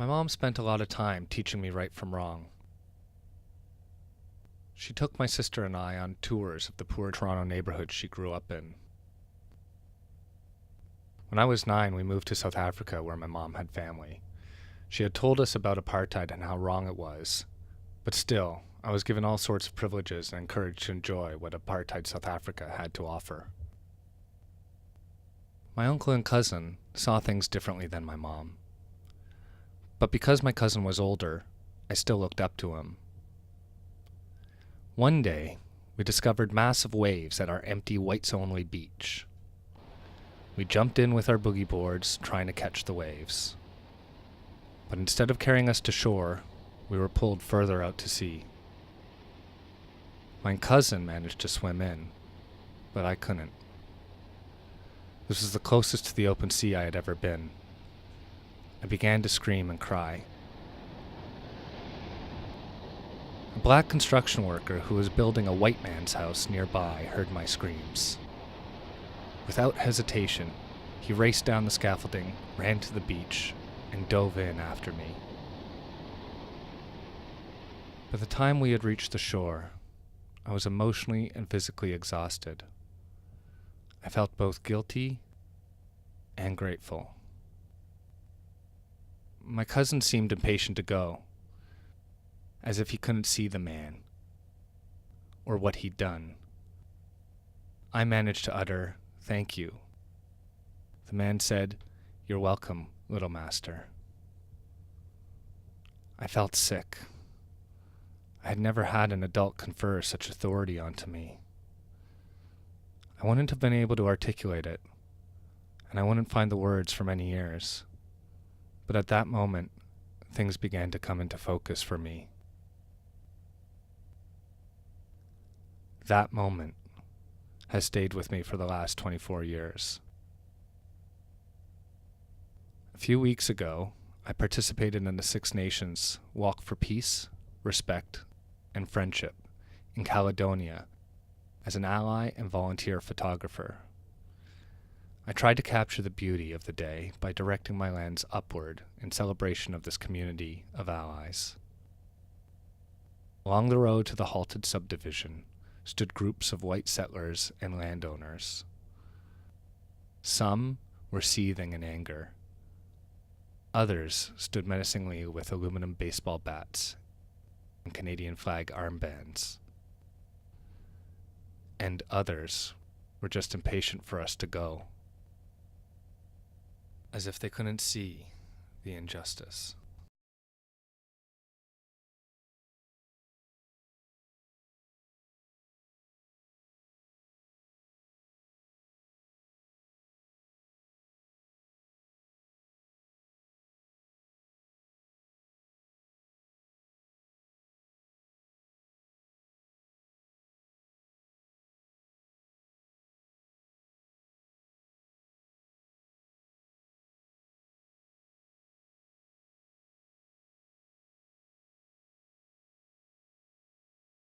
My mom spent a lot of time teaching me right from wrong. She took my sister and I on tours of the poor Toronto neighborhood she grew up in. When I was 9, we moved to South Africa where my mom had family. She had told us about apartheid and how wrong it was, but still, I was given all sorts of privileges and encouraged to enjoy what apartheid South Africa had to offer. My uncle and cousin saw things differently than my mom. But because my cousin was older, I still looked up to him. One day, we discovered massive waves at our empty whites-only beach. We jumped in with our boogie boards, trying to catch the waves. But instead of carrying us to shore, we were pulled further out to sea. My cousin managed to swim in, but I couldn't. This was the closest to the open sea I had ever been. I began to scream and cry. A black construction worker who was building a white man's house nearby heard my screams. Without hesitation, he raced down the scaffolding, ran to the beach, and dove in after me. By the time we had reached the shore, I was emotionally and physically exhausted. I felt both guilty and grateful. My cousin seemed impatient to go, as if he couldn't see the man, or what he'd done. I managed to utter, "Thank you." The man said, "You're welcome, little master." I felt sick. I had never had an adult confer such authority onto me. I wouldn't have been able to articulate it, and I wouldn't find the words for many years. But at that moment, things began to come into focus for me. That moment has stayed with me for the last 24 years. A few weeks ago, I participated in the Six Nations Walk for Peace, Respect, and Friendship in Caledonia as an ally and volunteer photographer. I tried to capture the beauty of the day by directing my lens upward in celebration of this community of allies. Along the road to the halted subdivision stood groups of white settlers and landowners. Some were seething in anger. Others stood menacingly with aluminum baseball bats and Canadian flag armbands. And others were just impatient for us to go, as if they couldn't see the injustice.